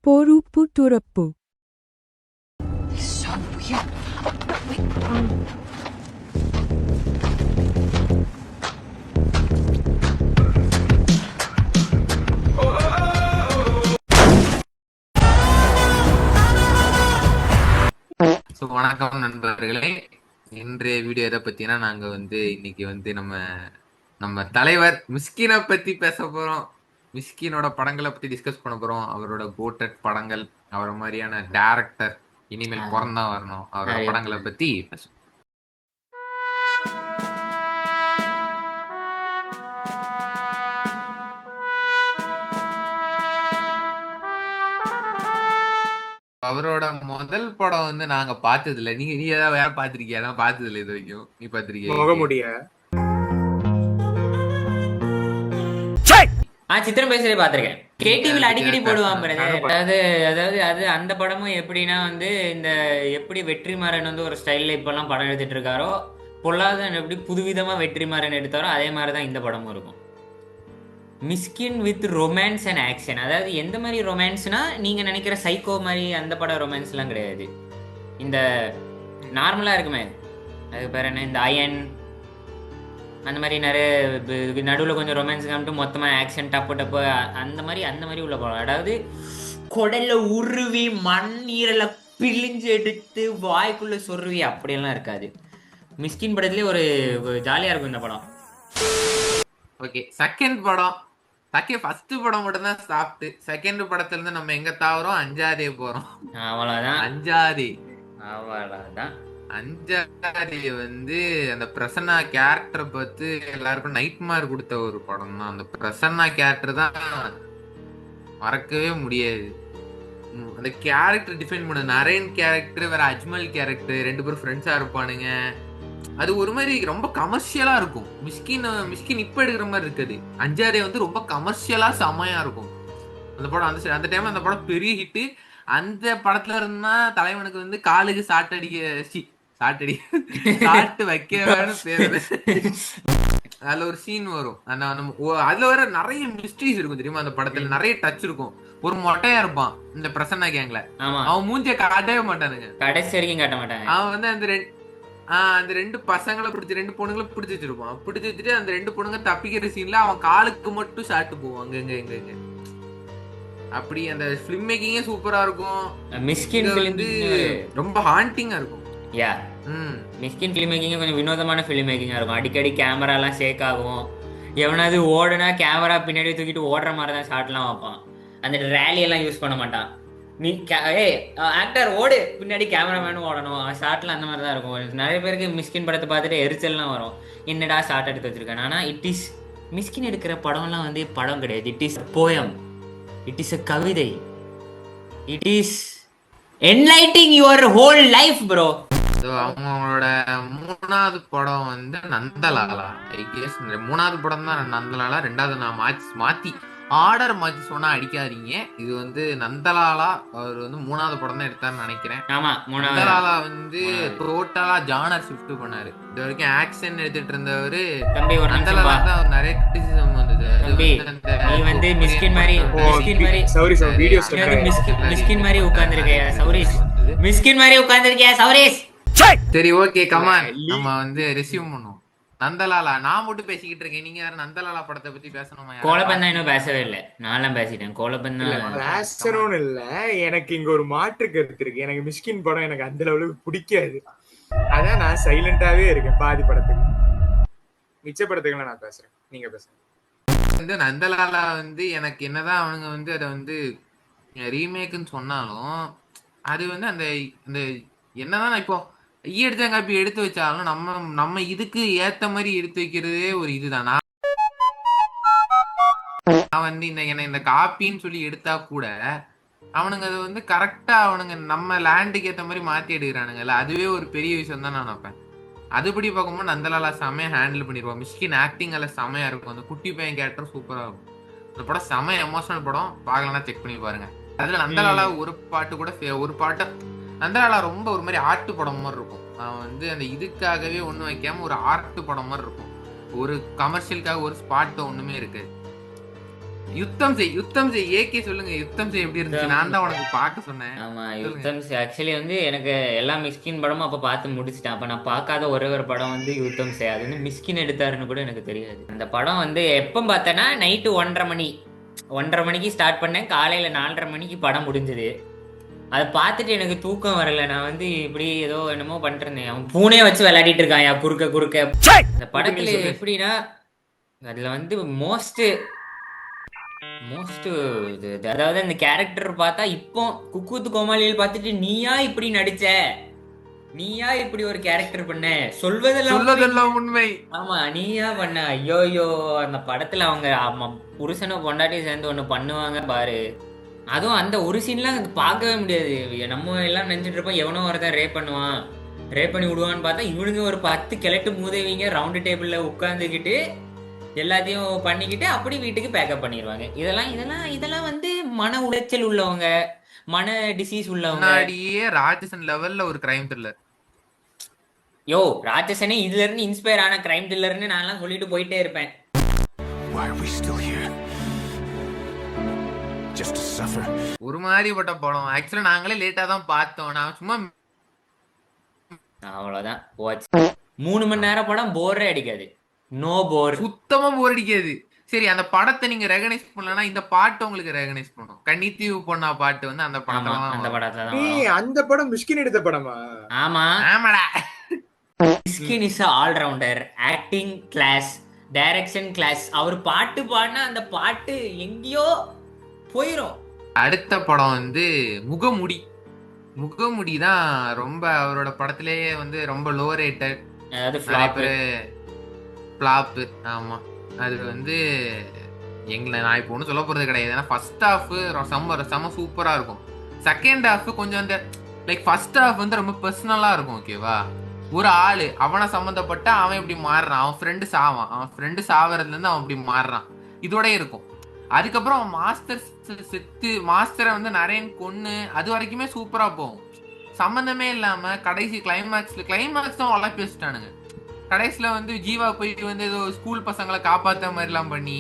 பொறுப்பு துறப்பு. வணக்கம் நண்பர்களே. இன்றைய வீடியோ எதை பத்தினா நாங்க இன்னைக்கு நம்ம தலைவர் மிஸ்கினை பத்தி பேச போறோம். மிஸ்கினோட படங்களை பத்தி டிஸ்கஸ் பண்ண போறோம். அவரோட கோட்டட் படங்கள், அவர மாதிரியான டைரக்டர் இனிமேல் பிறந்தா வரணும், அவரோட படங்களை பத்தி பேசுவோம். அவரோட முதல் படம் நாங்க பார்த்தது இல்ல. நீ ஏதாவது வேற பாத்திருக்கியா? நான் பார்த்தது இல்ல இது வரைக்கும். நீ பாத்திருக்கியா? சித்திரம் பேசுறதே பாத்திருக்கேன். கேடிவில அடிக்கடி போடுவான். அதாவது அது அந்த படமும் எப்படின்னா இந்த எப்படி வெற்றிமாறன் ஒரு ஸ்டைல்ல இப்பெல்லாம் படம் எடுத்துட்டு இருக்காரோ, பொல்லாதன் எப்படி புதுவிதமா வெற்றிமாறன் எடுத்தாரோ அதே மாதிரிதான் இந்த படமும் இருக்கும். மிஸ்கின் வித் ரொமான்ஸ் அண்ட் ஆக்ஷன். அதாவது எந்த மாதிரி ரொமான்ஸ்னா நீங்க நினைக்கிற சைக்கோ மாதிரி அந்த படம் ரொமான்ஸ்லாம் கிடையாது. இந்த நார்மலா இருக்குமே, அதுக்கு பேர் என்ன, இந்த அயன் அந்த மாதிரி நிறைய நடுவில் கொஞ்சம் ரொமான்ஸ் காமிட்டு மொத்தமாக ஆக்ஷன் டப்பு அந்த மாதிரி உள்ள படம். அதாவது குடல்ல உருவி மண்ணீரலை பிழிஞ்சு எடுத்து வாய்க்குள்ள சொருவி அப்படியெல்லாம் இருக்காது. மிஸ்கின் படத்துலேயே ஒரு ஜாலியாக இருக்கும் இந்த படம். ஓகே, செகண்ட் படம் ஃபர்ஸ்ட் படம் மட்டும் தான் சாப்பிட்டு, செகண்ட் படத்துல இருந்து நம்ம எங்க தாவறோம், அஞ்சாதே போறோம். அவ்வளவுதான். அஞ்சாதே அந்த பிரசன்னா கேரக்டரை பார்த்து எல்லாருக்கும் நைட் மார் கொடுத்த ஒரு படம் தான். அந்த பிரசன்னா கேரக்டர் தான் மறக்கவே முடியாது. அந்த கேரக்டர் டிஃபைன் பண்ண நரேன் கேரக்டர் வேற, அஜ்மல் கேரக்டர், ரெண்டு பேரும் ஃப்ரெண்ட்ஸா இருப்பானுங்க. அது ஒரு மாதிரி ரொம்ப கமர்ஷியலா இருக்கும். மிஸ்கின் இப்ப எடுக்கிற மாதிரி இருக்காது. அஞ்சாதே ரொம்ப கமர்ஷியலா செமையா இருக்கும் அந்த படம். அந்த டைம்ல அந்த படம் பெரிய ஹிட். அந்த படத்துல இருந்தா தலைவனுக்கு காலுக்கு சாட்டு வைக்கவேன்னு பேரு. அதுல ஒரு சீன் வரும். அதுல வர நிறைய மிஸ்ட்ரீஸ் இருக்கும் தெரியுமா? அந்த படத்துல நிறைய டச் இருக்கும். ஒரு மொட்டையா இருப்பான் இந்த பிரசன்னா கேங்ல. அவன் மூஞ்சிய காட்டவே மாட்டானுங்க, கடைசி வரைக்கும் காட்ட மாட்டாங்க. அவன் அந்த ரெண்டு பசங்களை பிடிச்சி, ரெண்டு பொண்ணுங்களை பிடிச்சி வச்சிருப்பான். பிடிச்சி வச்சுட்டு அந்த ரெண்டு பொண்ணுங்க தப்பிக்கிற சீன்ல அவன் காலுக்கு மட்டும் ஷாட்டு போவான் அங்க. அப்படி அந்த ஃபிலிம் மேக்கிங்கே சூப்பரா இருக்கும். மிஸ்கின் ரொம்ப ஹாண்டிங்கா இருக்கும். மிஸ்கின் ஃபிலிம் மேக்கிங் கொஞ்சம் வினோதமான ஃபிலிம் மேக்கிங்கா இருக்கும். அடிக்கடி கேமரா எல்லாம் ஷேக் ஆகும். எவனாவது ஓடுனா கேமரா பின்னாடி தூக்கிட்டு ஓடுற மாதிரி தான் ஷாட்லாம் வைப்பான். அந்த ரேலி எல்லாம் யூஸ் பண்ண மாட்டான். நீ ஆக்டர் ஓடு, பின்னாடி கேமராமேனும் ஓடணும். ஷார்ட்ல அந்த மாதிரி தான் இருக்கும். நிறைய பேருக்கு மிஸ்கின் படத்தை பார்த்துட்டு எரிச்சல்லாம் வரும், என்னடா ஷார்ட் எடுத்து வச்சிருக்கேன். ஆனால் இட் இஸ் மிஸ்கின் எடுக்கிற படம்லாம் படம் கிடையாது. It is poem, it is a கவிதை, it is enlightening your whole life bro. அவங்களோட மூணாவது படம் நந்தலாலா. ஐ கெஸ் மூணாவது படம் தான் நந்தலாலா. ரெண்டாவது நான் மாத்தி ஆர்டர் மாத்தி சொன்னா அடிக்காதீங்க. இது நந்தலாலா அவர் மூணாவது படம் தான் எடுத்தாருன்னு நினைக்கிறேன். ஆமா, நந்தலாலா டோட்டலா ஜானர் ஷிஃப்ட் பண்ணாரு. இது வரைக்கும் ஆக்ஷன் எடுத்துட்டு இருந்தவரு. நந்தலாலா தான் நிறைய கிரிட்டிசிசம் வந்தது. நீ மிஸ்கின் மாதிரி மிஸ்கின் மாதிரி உட்கார்ந்திருக்கியா சௌரேஷ்? மிஸ்கின் மாதிரி உட்கார்ந்திருக்கியா சௌரேஷ்? சரி, ஓகே, கமான். நம்ம ரெஸ்யூம் பண்ணுவோம். நந்தலாலா நான் மட்டும் பேசிக்கிட்டு இருக்கேன். நீங்க யாரும் நந்தலாலா படத்தை பத்தி பேசணுமா? கோலப்பந்தா இன்னும் பேசவே இல்லை. நான்லாம் பேசிட்டேன். கோலப்பந்தா பேசணும்னு இல்ல, எனக்கு இங்க ஒரு மாற்று கருத்து இருக்கு. எனக்கு மிஸ்கின் படம் எனக்கு அந்த லெவலுக்கு பிடிக்காது. அதான் நான் சைலண்டாவே இருக்கேன் பாதி படத்துக்கு. மிச்ச படத்துக்குலாம் நான் பேசுறேன், நீங்க பேசுறேன். நந்தலாலா எனக்கு என்னதான் அவனுங்க அதை ரீமேக்குன்னு சொன்னாலும் அது அந்த என்னதான் நான் இப்போ காப்பி எடுத்து வச்சாலும் நம்ம இதுக்கு ஏத்த மாதிரி எடுத்து வைக்கிறதே ஒரு இதுதான். நான் இந்த காப்பின்னு சொல்லி எடுத்தா கூட அவனுங்க அது கரெக்டா அவனுங்க நம்ம லேண்டுக்கு ஏத்த மாதிரி மாத்தி எடுக்கிறானுங்கல்ல, அதுவே ஒரு பெரிய விஷயம் தான் நான் நினைப்பேன். அதுபடி பார்க்கும்போது நந்தலாலா செமையா ஹேண்டில் பண்ணிடுவான். மிஸ்கின் ஆக்டிங் எல்லாம் செமையா இருக்கும். அந்த குட்டி பையன் கேரக்டர் சூப்பரா இருக்கும். இந்த படம் செமையா எமோஷனல் படம். பார்க்கலன்னா செக் பண்ணி பாருங்க. அதுல நந்தலாலா ஒரு பாட்டு நந்தலாலா ரொம்ப ஒரு மாதிரி ஆர்ட் படம் மாதிரி இருக்கும். அவன் அந்த இதுக்காகவே ஒண்ணு வைக்காம ஒரு ஆர்ட் படம் மாதிரி இருக்கும். ஒரு கமர்ஷியலுக்காக ஒரு ஸ்பாட் ஒண்ணுமே இருக்கு. யுத்தம் செய் ஏகே சொல்லுங்க. யுத்தம் செய் எப்படி இருந்துச்சு? நான் தான் உனக்கு பார்க்க சொன்னேன். ஆமா, சொல்லுங்க. யுத்தம் ஆக்சுவலி வந்து எனக்கு எல்லா மிஸ்கின் படமும் அப்ப பார்த்து முடிச்சிட்டேன். அப்ப நான் பார்க்காத ஒரே ஒரு படம் வந்து யுத்தம் செய். அது வந்து மிஸ்கின் எடுத்தாருன்னு கூட எனக்கு தெரியாது. அந்த படம் வந்து எப்போ பார்த்தேன்னா நைட்டு 1:30 மணிக்கு ஸ்டார்ட் பண்ணேன். காலையில 4:30 மணிக்கு படம் முடிஞ்சது. அதை பார்த்துட்டு எனக்கு தூக்கம் வரல. நான் வந்து இப்படி ஏதோ என்னமோ பண்ணிட்டு இருந்தேன். அவன் பூனே வச்சு விளையாடிட்டு இருக்கான் குறுக்க. அந்த படத்துல எப்படின்னா அதுல வந்து மோஸ்ட் இது அதாவது அந்த கேரக்டர் பார்த்தா இப்போ குக்கூத்து கோமாளியில் பார்த்துட்டு நீயா இப்படி நடிச்ச, நீயா இப்படி ஒரு கேரக்டர் பண்ண, சொல்வதெல்லாம் உண்மை. ஆமா நீயா பண்ண. ஐயோயோ அந்த படத்துல அவங்க புருஷனை பொண்டாட்டி சேர்ந்து ஒண்ணு பண்ணுவாங்க பாரு. அதுவும் அந்த ஒரு சீன்லாம் பார்க்கவே முடியாது. நம்ம எல்லாம் நினைச்சிட்டு இருப்போம் எவனோ ஒருத்தன் ரேப் பண்ணி விடுவான்னு பார்த்தா இவனுங்க ஒரு 10 கிழட்டு மூதேவிங்க ரவுண்டு டேபிள்ல உட்காந்துக்கிட்டு எல்லாத்தையும் பண்ணிக்கிட்டு அப்படி வீட்டுக்கு பேக்கப் பண்ணிடுவாங்க. இதெல்லாம் வந்து மன உளைச்சல் உள்ளவங்க, மன டிசீஸ் உள்ளவங்க. முன்னாடியே ராட்சசன் லெவல்ல ஒரு கிரைம் த்ரில்லர். யோ ராட்சசனே இதுல இருந்து இன்ஸ்பயர் ஆன கிரைம் த்ரில்லர்னு நான் சொல்லிட்டு போயிட்டே இருப்பேன். ஒரு மாதிரிப்பட்ட படம். ஆக்சுவலா நாங்களே லேட்டா தான் பார்த்தோம். நான் சும்மா அவ்வளவுதான். 3 மணி நேரம் படம் போரே அடிக்காது. நோ போர், சுத்தமா போர் அடிக்காது. சரி, அந்த படத்தை நீங்க ரெகனைஸ் பண்ணலன்னா இந்த பாட்டு உங்களுக்கு ரெகனைஸ் பண்ணும். கன்னித்தீவு பொண்ணா பாட்டு வந்து அந்த படம் அந்த படத்துல அந்த படம் மிஷ்கின் எடுத்த படமா? ஆமா ஆமாடா. Mysskin is allrounder, acting class, direction class. அவர் பாட்டு பாடினா அந்த பாட்டு எங்கேயோ போயிரும். அடுத்த படம் வந்து முகமுடி தான் ரொம்ப அவரோட படத்திலேயே வந்து ரொம்ப லோ ரேட்டட், அதாவது ஃபிளாப். ஆமா, அது வந்து நான் இப்போ ஒன்றும் சொல்ல போறது கிடையாது. ஏன்னா ஃபர்ஸ்ட் ஹாஃப் செம்ம சூப்பரா இருக்கும். செகண்ட் ஹாஃப் கொஞ்சம் அந்த லைக் ஃபர்ஸ்ட் ஹாஃப் வந்து ரொம்ப பர்சனலா இருக்கும். ஓகேவா, ஒரு ஆளு அவனை சம்மந்தப்பட்ட அவன் இப்படி மாறுறான், அவன் ஃப்ரெண்டு சாவறதுல இருந்து அவன் இப்படி மாறுறான், இதோட இருக்கும். அதுக்கப்புறம் மாஸ்டரை வந்து நரேன் கொன்னு அது வரைக்குமே சூப்பரா போகும். சம்பந்தமே இல்லாம கடைசி கிளைமேக்ஸ் தான் வளர்ப்பி வச்சுட்டானுங்க. கடைசியில வந்து ஜீவா போயிட்டு வந்து ஏதோ ஸ்கூல் பசங்களை காப்பாத்த மாதிரி எல்லாம் பண்ணி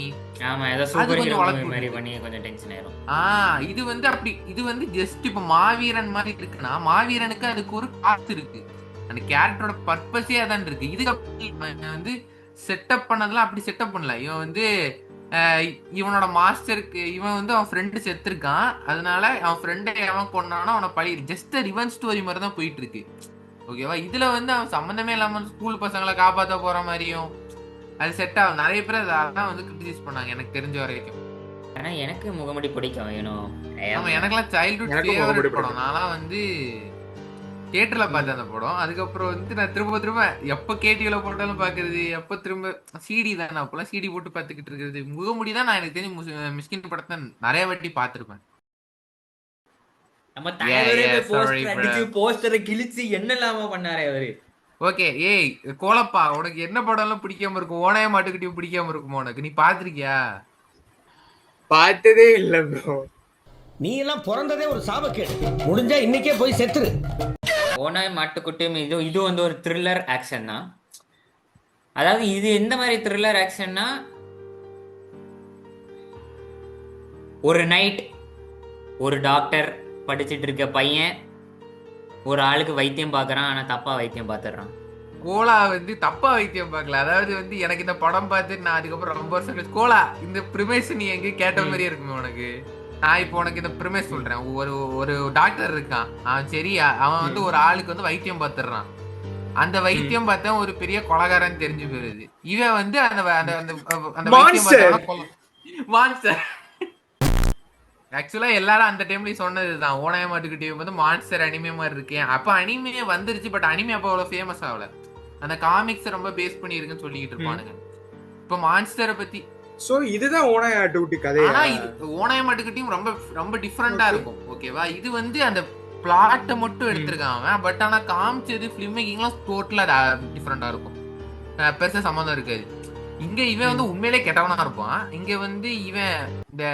இது வந்து ஜஸ்ட் இப்ப மாவீரன் மாதிரி இருக்குன்னா மாவீரனுக்கு அதுக்கு ஒரு காசு இருக்கு. அந்த கேரக்டரோட பர்பஸே அதான் இருக்கு. இதுக்கு வந்து செட்டப் பண்ணதெல்லாம் அப்படி செட்டப் பண்ணல. இவன் வந்து இவனோட மாஸ்டருக்கு இவன் வந்து அவன் ஃப்ரெண்டு செத்துருக்கான், அதனால அவன் ஃப்ரெண்டை அவன் கொண்டானா அவனை பழி ஜஸ்ட் ரிவெஞ்ச் ஸ்டோரி மாதிரி தான் போயிட்டு இருக்கு. ஓகேவா, இதுல வந்து அவன் சம்மந்தமே இல்லாம ஸ்கூல் பசங்களை காப்பாற்ற போற மாதிரியும் அது செட் ஆகும். நிறைய பேர் அதான் வந்து கிரிட்டிசைஸ் பண்ணாங்க எனக்கு தெரிஞ்ச வரைக்கும். ஆனா எனக்கு முகமுடி பிடிக்கும். எனக்கெல்லாம் சைல்ட்ஹுட் ஃபேவரட் படம். நான்லாம் வந்து தியேட்டர்ல பார்த்தேன் அந்த படம். அதுக்கப்புறம் வந்து நான் திரும்ப எப்ப கேடிவில போட்டாலும் பாக்குறது, எப்ப திரும்ப சிடி தான் அப்பெல்லாம் சிடி போட்டு பாத்துக்கிட்டு இருக்கிறது. முகமுடி தான் நான் எனக்கு தெரிஞ்சு மிஸ்கின் படத்தை நிறைய வாட்டி பாத்துருப்பேன். ஓகே, ஏய் கோலப்பா, உனக்கு என்ன படம் எல்லாம் பிடிக்காம இருக்கும்? ஓனாய மாட்டுக்கிட்டையும் பிடிக்காம இருக்குமா உனக்கு? நீ பாத்திருக்கியா? பார்த்ததே இல்ல ப்ரோ. நீ எல்லாம் பிறந்ததே ஒரு சாபக்கேடு. முடிஞ்சா இன்னைக்கே போய் செத்துரு. ஓனாய் மாட்டுக்குட்டியும் இது வந்து ஒரு த்ரில்லர் ஆக்ஷன் தான். அதாவது இது எந்த மாதிரி த்ரில்லர் ஆக்ஷன்னா, ஒரு நைட் ஒரு டாக்டர் படிச்சுட்டு இருக்க பையன் ஒரு ஆளுக்கு வைத்தியம் பார்க்கறான். ஆனா தப்பா வைத்தியம் பார்த்துடுறான். கோலா வந்து தப்பா வைத்தியம் பார்க்கல. அதாவது வந்து எனக்கு இந்த படம் பார்த்து நான் அதுக்கப்புறம் ரொம்ப வருஷம் கோலா இந்த பிரிமைஸ் நீ எங்க கேட்ட மாதிரியே இருக்குமே உனக்கு. நான் இப்போ உனக்கு இந்த பிரிமைஸ் சொல்றேன். ஒரு டாக்டர் இருக்கான், அவன் சரியா அவன் வந்து ஒரு ஆளுக்கு வந்து வைத்தியம் பார்த்துடுறான். அந்த வைத்தியம் பார்த்தா ஒரு பெரிய கொலகாரன்னு தெரிஞ்சு போயிருது. இவன் வந்து அந்த மான்ஸ்டர். ஆக்சுவலா எல்லாரும் அந்த டைம்லயும் சொன்னதுதான், ஓனாய மாட்டுக்கிட்டே வந்து மான்ஸ்டர் அனிமே மாதிரி இருக்கேன். அப்ப அனிமே வந்துருச்சு, பட் அனிமே அப்ப அவ்வளவு ஃபேமஸ் ஆகல. அந்த காமிக்ஸ் ரொம்ப பேஸ் பண்ணி இருக்குன்னு சொல்லிக்கிட்டு இருப்பானுங்க. இப்ப மான்ஸ்டரை பத்தி சோ இதுதான் ஓனாய மாட்டுக்குட்டி கதை. ஆனா இது ஓனாய மாட்டுக்கிட்டையும் ரொம்ப ரொம்ப டிஃபரெண்டா இருக்கும். ஓகேவா, இது வந்து அந்த பிளாட்டை மட்டும் எடுத்திருக்காங்க, பட் ஆனா காமிச்சது ஃபிலிம் மேக்கிங்லாம் டோட்டலா டிஃபரெண்டா இருக்கும். பெருசா சம்மந்தம் இருக்காது. இங்க இவன் வந்து உண்மையிலே கெட்டவனா இருப்பான். இங்க வந்து இவன் இந்த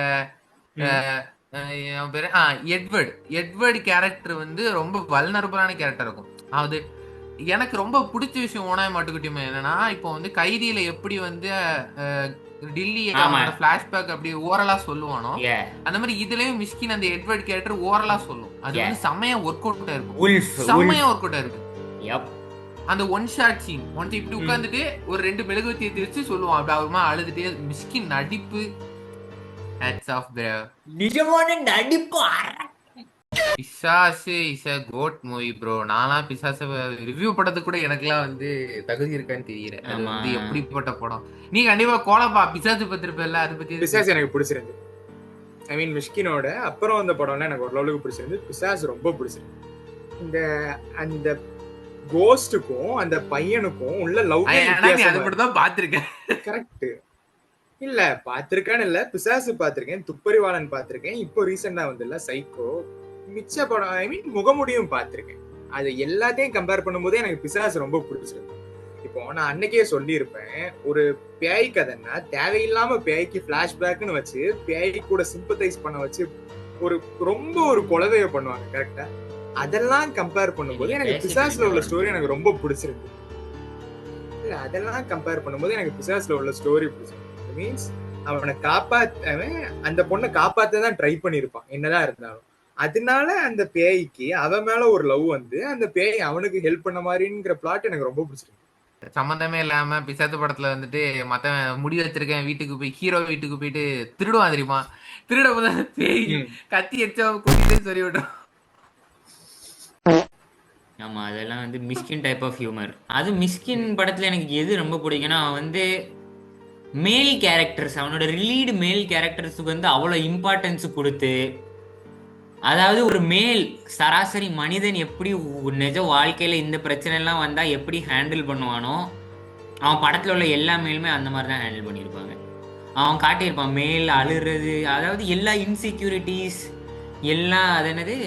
எட்வர்ட் கேரக்டர் வந்து ரொம்ப வல்னரபிளான கேரக்டர் இருக்கும். அது எனக்கு ரொம்ப பிடிச்ச விஷயம் ஓனாய மாட்டுக்கிட்டியுமே என்னன்னா, இப்போ வந்து கைதியில எப்படி வந்து டில்லி ஆமா. அவனோட பிளாஷ்பேக் அப்படி ஓரலா சொல்லுவானோ ஏ அந்த மாதிரி இதுலயும் மிஸ்கின் அந்த எட்வர்ட் கேரக்டர் ஓரலா சொல்லும். அது Yeah. வந்து செமையா ஒர்க் அவுட்டா இருக்கும், உல்ஃப் செமையா ஒர்க் அவுட்டா இருக்கும். யப் அந்த ஒன் ஷாட் சீன் ஒன் இப்படி உட்கார்ந்துட்டு ஒரு 2 மெழுகுவர்த்தி ஏத்தி வச்சு சொல்லுவான். அப்படி அவருமா அழுதுட்டே மிஸ்கின் நடிப்பு ஹேட்ஸ் ஆஃப் ப்ரோ. நிஜமான நடிப்பு. பிசாசு is a goat movie bro. நான்லாம் பிசாச ரிவ்யூ படத்துக்கு கூட எனக்குலாம் வந்து தகுதி இருக்கான்னு தெரியல. அது ஆமா. வந்து எப்படிப்பட்ட படம். நீ கண்டிப்பா கோலப்பா பிசாசு பத்திருப்பல, அதை பத்தி பிசாஸ் எனக்கு பிடிச்சிருந்து. ஐ மீன் மிஷ்கினோட அப்புறம் அந்த படம்லாம் எனக்கு ஒரு லெவலுக்கு பிடிச்சிருந்து. பிசாஸ் ரொம்ப பிடிச்சிருந்து. இந்த அந்த கோஸ்டுக்கும் அந்த பையனுக்கும் உள்ள லவ் அது மட்டும் தான் பாத்திருக்கேன். கரெக்ட் இல்ல பாத்திருக்கான்னு இல்ல, பிசாசு பாத்திருக்கேன், துப்பறிவாளன் பாத்திருக்கேன், இப்போ ரீசெண்டா வந்து இல்ல சைக்கோ, மிச்ச படம் ஐ மீன் முகமுடியும் பாத்திருக்கேன். அது எல்லாத்தையும் கம்பேர் பண்ணும்போது எனக்கு பிசாசு ரொம்ப பிடிச்சிருக்கு. இப்போ நான் அன்னைக்கே சொல்லியிருப்பேன், ஒரு பேய் கதைன்னா தேவையில்லாம பேய்க்கு பிளாஷ்பேக்னு வச்சு பேய் கூட சிம்பத்தைஸ் பண்ண வச்சு ஒரு ரொம்ப ஒரு கொலவைய பண்ணுவாங்க கரெக்டா. அதெல்லாம் கம்பேர் பண்ணும்போது எனக்கு பிசாஸ்ல உள்ள ஸ்டோரி எனக்கு ரொம்ப பிடிச்சிருக்கு. இல்ல அதெல்லாம் கம்பேர் பண்ணும்போது எனக்கு பிசாஸ்ல உள்ள ஸ்டோரி பிடிச்சிருக்கு. மீன்ஸ் அவனை காப்பாத்தவன் அந்த பொண்ணை காப்பாத்தான் ட்ரை பண்ணிருப்பான் என்னதான் இருந்தாலும். அதனால அந்த பேய்க்கு அவன் மேல ஒரு லவ் வந்து அந்த பேய் அவனுக்கு ஹெல்ப் பண்ண மாதிரிங்கிற பிளாட் எனக்கு ரொம்ப பிடிச்சிருக்கு. சம்பந்தமே இல்லாம பிசாத்து படத்துல வந்துட்டு மத்த முடி வச்சிருக்கேன் வீட்டுக்கு போய் ஹீரோ வீட்டுக்கு போயிட்டு திருடுவான் தெரியுமா. திருட போது பேய் கத்தி எச்சா கூட்டிட்டு சொல்லி விட்டோம். ஆமா அதெல்லாம் வந்து மிஸ்கின் டைப் ஆஃப் ஹியூமர். அது மிஸ்கின் படத்துல எனக்கு எது ரொம்ப பிடிக்கும்னா அவன் வந்து மேல் கேரக்டர்ஸ், அவனோட லீடு மேல் கேரக்டர்ஸுக்கு வந்து அவ்வளோ இம்பார்ட்டன்ஸ் கொடுத்து, அதாவது ஒரு மேல் சராசரி மனிதன் எப்படி நிஜ வாழ்க்கையில இந்த பிரச்சனை எல்லாம் வந்தா எப்படி ஹேண்டில் பண்ணுவானோ அவன் படத்துல உள்ள எல்லா மேலுமே அந்த மாதிரி தான் ஹேண்டில் பண்ணியிருப்பாங்க. அவன் காட்டியிருப்பான் மேல் அழுறது, அதாவது எல்லா இன்செக்யூரிட்டிஸ் எல்லாம் அது என்னது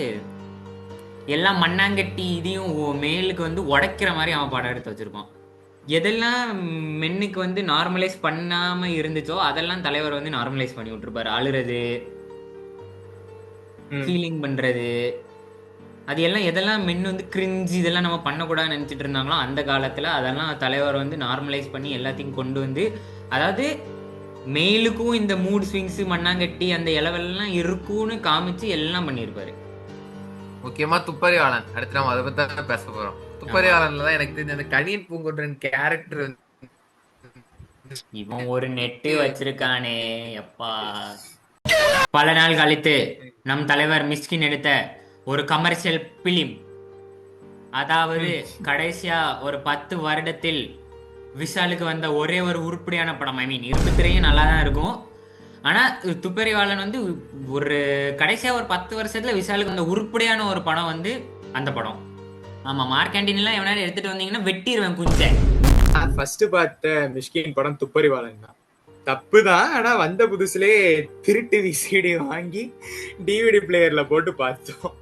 எல்லாம் மண்ணாங்கட்டி இதையும் மேலுக்கு வந்து உடைக்கிற மாதிரி அவன் படம் எடுத்து வச்சிருப்பான். எதெல்லாம் மென்னுக்கு வந்து நார்மலைஸ் பண்ணாம இருந்துச்சோ அதெல்லாம் தலைவர் வந்து நார்மலைஸ் பண்ணி விட்டுருப்பாரு. அழுறது, ஃபீலிங் பண்றது, அது எல்லாம் எதெல்லாம் மென் வந்து கிரிஞ்சு இதெல்லாம் நம்ம பண்ணக்கூடாதுன்னு நினைச்சிட்டு இருந்தாங்களோ அந்த காலத்துல அதெல்லாம் தலைவர் வந்து நார்மலைஸ் பண்ணி எல்லாத்தையும் கொண்டு வந்து, அதாவது மெயிலுக்கும் இந்த மூட் ஸ்விங்ஸ் மண்ணாங்கட்டி அந்த இலவெல்லாம் இருக்கும்னு காமிச்சு எல்லாம் பண்ணியிருப்பாரு. முக்கியமா துப்பறிவாளன் அடுத்து நம்ம அதை பத்தி தான் பேச போறோம். துப்பறிவாளன்ல தான் எனக்கு தெரிஞ்ச அந்த கணியன் பூங்கொன்றன் கேரக்டர் இவன் ஒரு நெட்டு வச்சிருக்கானே எப்பா. பல நாள் கழித்து நம் தலைவர் மிஸ்கின் எடுத்த ஒரு கமர்ஷியல் பிலிம், அதாவது கடைசியா ஒரு 10 வருடத்தில் விஷாலுக்கு வந்த ஒரே ஒரு உருப்படியான படம். ஐ மீன் 23 நல்லா தான் இருக்கும், ஆனா துப்பறிவாளன் வந்து ஒரு கடைசியா ஒரு 10 வருஷத்துல விஷாலுக்கு வந்த உருப்படியான ஒரு படம் வந்து அந்த படம். ஆமா மார்க்கண்டின் எல்லாம் எவனாலும் எடுத்துட்டு வந்தீங்கன்னா வெட்டிடுவேன் குஞ்சை. ஃபர்ஸ்ட் பார்த்த மிஷ்கின் படம் துப்பறிவாளன் தான். தப்புதான், ஆனா வந்த புதுசுலேயே திருட்டு விசிடி வாங்கி டிவிடி பிளேயர்ல போட்டு பார்த்தோம்.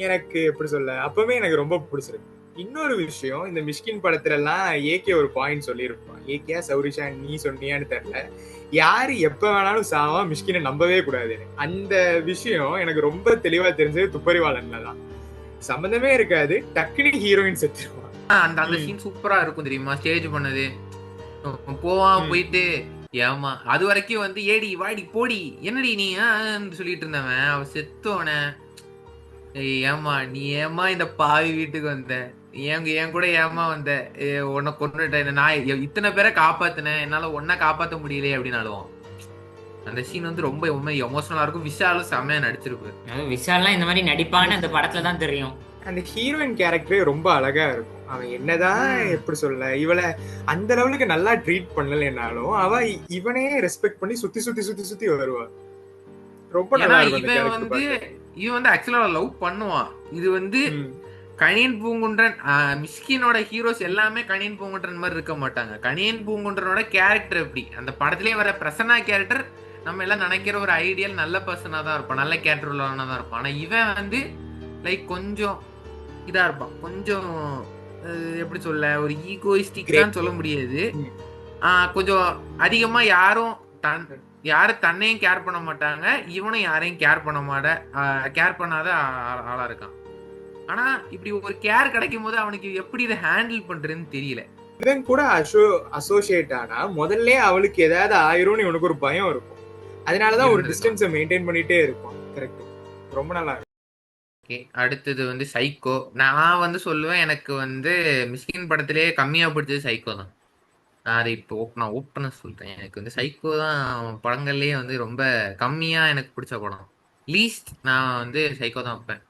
எனக்கு எப்படி சொல்ல அப்பவே எனக்கு ரொம்ப பிடிச்சிருக்கு. இன்னொரு விஷயம், இந்த மிஷ்கின் படத்துல எல்லாம் ஏகே ஒரு பாயிண்ட் சொல்லியிருப்பான். ஏகே சௌரிஷா நீ சொன்னியான்னு தெரியல, யாரு எப்ப வேணாலும் சாவா மிஷ்கினை நம்பவே கூடாது. அந்த விஷயம் எனக்கு ரொம்ப தெளிவா தெரிஞ்சது துப்பறிவாளன்ல தான். சம்பந்தமே இருக்காது, டக்குனு ஹீரோயின் செத்துருவான். அந்த சீன் சூப்பரா இருக்கும் தெரியுமா. ஸ்டேஜ் பண்ணது போவான் போயிட்டு ஏமா அது வரைக்கும் வந்து ஏடி வாடி போடி என்னடி நீ சொல்லிட்டு இருந்தவன் அவ செத்தோன ஏமா நீ ஏமா இந்த பாவி வீட்டுக்கு வந்த, என் கூட ஏமா வந்த, உன்னை கொண்டுட்டேன், நான் இத்தனை பேரை காப்பாத்தினேன், என்னால ஒன்னா காப்பாத்த முடியலையே அப்படின்னு அழுவான். அந்த சீன் வந்து ரொம்ப எமோஷனலா இருக்கும். விஷாலும் செம்மையா நடிச்சிருப்பாரு. விஷால்லாம் இந்த மாதிரி நடிப்பான்னு அந்த படத்துல தான் தெரியும். அந்த ஹீரோயின் கேரக்டரே ரொம்ப அழகா இருக்கும். அவன் என்னதான் எப்படி சொல்ல இவளை அந்த லெவலுக்கு நல்லா ட்ரீட் பண்ணலனாலும் அவ இவனே ரெஸ்பெக்ட் பண்ணி சுத்தி சுத்தி சுத்தி சுத்தி வருவா. ரொம்ப நல்லா இருக்கும். இவன் வந்து ஆக்சுவலா லவ் பண்ணுவான். இது வந்து கணியன் பூங்குன்றன் மிஸ்கினோட ஹீரோஸ் எல்லாமே கணியன் பூங்குன்றன் மாதிரி இருக்க மாட்டாங்க. கணியன் பூங்குன்றனோட கேரக்டர் எப்படி அந்த படத்திலேயே வர பிரசன்னா கேரக்டர் நம்ம எல்லாம் நினைக்கிற ஒரு ஐடியல் நல்ல பர்சனா தான் இருப்பான், நல்ல கேரக்டர் உள்ளவனா தான் இருப்பான். ஆனா இவன் வந்து லைக் கொஞ்சம் இதா இருப்பான், கொஞ்சம் எப்படி சொல்ல ஒரு ஈகோயிஸ்டிக் தான் சொல்ல முடியாது. கொஞ்சம் அதிகமா யாரும் தன்னையும் கேர் பண்ண மாட்டாங்க, இவனும் யாரையும் கேர் பண்ணாத ஆளா இருக்கான். ஆனா இப்படி ஒரு கேர் கிடைக்கும் போது அவனுக்கு எப்படி இதை ஹேண்டில் பண்றதுன்னு தெரியல. வில்லன் கூட அசோசியேட் ஆனா முதல்ல அவளுக்கு ஏதாவது ஆயிரும்னு இவனுக்கு ஒரு பயம் இருக்கும். அதனாலதான் ஒரு டிஸ்டன்ஸை மெயின்டைன் பண்ணிட்டே இருப்பான். கரெக்ட், ரொம்ப நல்லா இருக்கு. ஓகே, அடுத்தது வந்து சைக்கோ. நான் வந்து சொல்லுவேன், எனக்கு வந்து மிஸ்கின் படத்திலேயே கம்மியா பிடிச்சது சைக்கோ தான். நான் அதை இப்போ நான் ஓப்பனா சொல்றேன், எனக்கு வந்து சைக்கோ தான் படங்கள்லயே வந்து ரொம்ப கம்மியா எனக்கு பிடிச்ச படம். லீஸ்ட் நான் வந்து சைக்கோ தான் வைப்பேன்.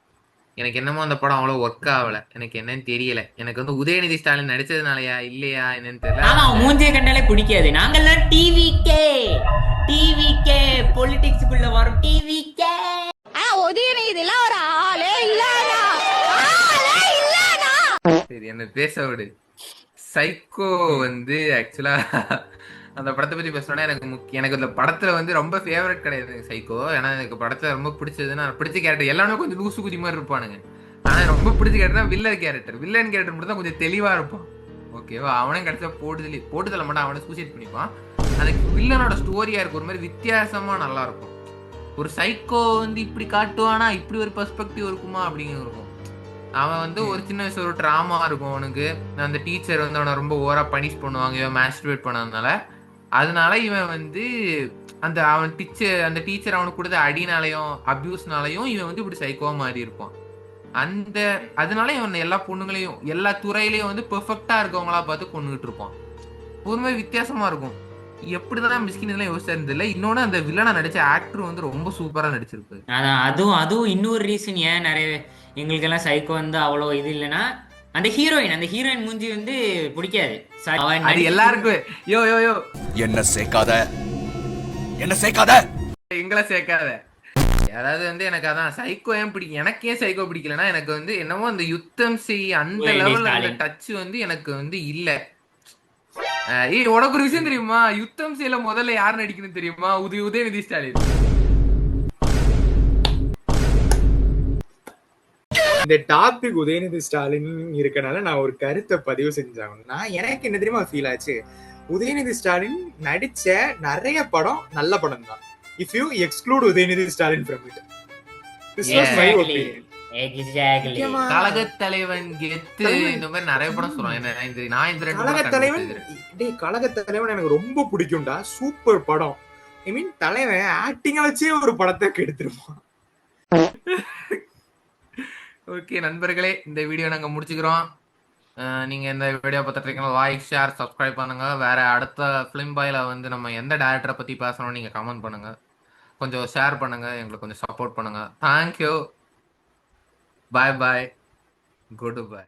எனக்கு என்னமோ அந்த படம் அவ்வளவு ஒர்க் ஆகல, எனக்கு என்னன்னு தெரியல. எனக்கு வந்து உதயநிதி ஸ்டாலின் நடிச்சதுனாலயா இல்லையா என்னன்னு தெரியல. ஆமா, மூஞ்சிய கண்டாலே பிடிக்காது. நாங்கெல்லாம் டிவிகே பொலிட்டிக்ஸ்க்குள்ள வரும் டிவிகே. உதயநிதிலாம் ஒரு ஆளே இல்லடா. சரி, என்ன பேச விடு. சைக்கோ வந்து ஆக்சுவலா அந்த படத்தை பத்தி பேசணும்னா எனக்கு அந்த படத்துல வந்து ரொம்ப ஃபேவரட் கிடையாது சைக்கோ. ஏன்னா எனக்கு படத்துல ரொம்ப பிடிச்சதுன்னா, பிடிச்ச கேரக்டர் எல்லாமே கொஞ்சம் லூசு குதி மாதிரி இருப்பானுங்க. ஆனா ரொம்ப பிடிச்ச கேரக்டர் வில்லன் கேரக்டர் மட்டும் தான் கொஞ்சம் தெளிவா இருப்பான். ஓகேவா, அவனும் கிடைச்சா போட்டுதல மாட்டான், அவனை சூசைட் பண்ணிப்பான். அந்த வில்லனோட ஸ்டோரியா இருக்கும், ஒரு மாதிரி வித்தியாசமா நல்லா இருக்கும். ஒரு சைக்கோ வந்து இப்படி காட்டுவானா, இப்படி ஒரு பெர்ஸ்பெக்டிவ் இருக்குமா அப்படிங்கிறது இருக்கும். அவன் வந்து ஒரு சின்ன வயசு ஒரு ட்ராமா இருக்கும் அவனுக்கு. அந்த டீச்சர் வந்து அவனை ரொம்ப ஓவரா பனிஷ் பண்ணுவாங்க, இவன் மாஸ்டர்பேட் பண்ணதுனால. அதனால இவன் வந்து அந்த டீச்சர் அவனுக்கு கொடுத்த அடினாலையும் அபியூஸ்னாலையும் இவன் வந்து இப்படி சைக்கோவா மாறி இருப்பான். அதனால இவன் எல்லா பொண்ணுங்களையும் எல்லா துறையிலையும் வந்து பெர்ஃபெக்டா இருக்கவங்களா பார்த்து கொண்டுகிட்டு இருப்பான். ஒரு மாதிரி வித்தியாசமா இருக்கும். எப்படிதான் மிஸ்கின் இதெல்லாம் யோசிச்சிருந்தது இல்லை. இன்னொன்னு, அந்த வில்லனா நடிச்ச ஆக்டர் வந்து ரொம்ப சூப்பரா நடிச்சிருக்கு. அதான் அதுவும் இன்னொரு ரீசன் ஏன் நிறைய எங்களுக்கெல்லாம் சைக்கோ வந்து அவ்வளோ இது இல்லைன்னா, அந்த ஹீரோயின் மூஞ்சி வந்து பிடிக்காது. அது எல்லாருக்கும் யோ யோ யோ என்ன சேர்க்காத எங்களை சேர்க்காத. அதாவது வந்து எனக்கு அதான் சைக்கோ ஏன் பிடிக்கும். எனக்கு ஏன் சைக்கோ பிடிக்கலன்னா, எனக்கு வந்து என்னமோ அந்த யுத்தம் அந்த லெவல்ல அந்த டச் வந்து எனக்கு வந்து இல்ல. உனக்கு ஒரு விஷயம் தெரியுமா, யுத்தம் செய்யல முதல்ல யார் நடிக்கணும் தெரியுமா? உதயநிதி ஸ்டாலின். இந்த டாபிக் உதயநிதி ஸ்டாலின் இருக்கனால நான் ஒரு கருத்தை பதிவு செஞ்சாங்கன்னா, எனக்கு என்ன தெரியுமா ஃபீல் ஆச்சு, உதயநிதி ஸ்டாலின் நடிச்ச நிறைய படம் நல்ல படம் தான். If you exclude Udhayanidhi Stalin from it. This was my opinion. கழகத் தலைவன் கெத்து இந்த மாதிரி நிறைய படம் சொல்லுவாங்க. கழகத் தலைவன் எனக்கு ரொம்ப பிடிக்கும்டா, சூப்பர் படம். ஐ மீன் தலைவன் ஆக்டிங்கா வச்சே ஒரு படத்தை கெடுத்துருவான். ஓகே நண்பர்களே, இந்த வீடியோ நாங்க முடிச்சுக்கிறோம். நீங்க இந்த வீடியோ பார்த்துட்டு லைக், ஷேர், சப்ஸ்கிரைப் பண்ணுங்க. வேற அடுத்த ஃபிலிம் பாய்ல வந்து நம்ம எந்த டைரக்டரை பத்தி பேசணும் நீங்க கமெண்ட் பண்ணுங்க, கொஞ்சம் ஷேர் பண்ணுங்க, எங்களுக்கு கொஞ்சம் சப்போர்ட் பண்ணுங்க. தேங்க்யூ, பாய் பாய், குட் பை.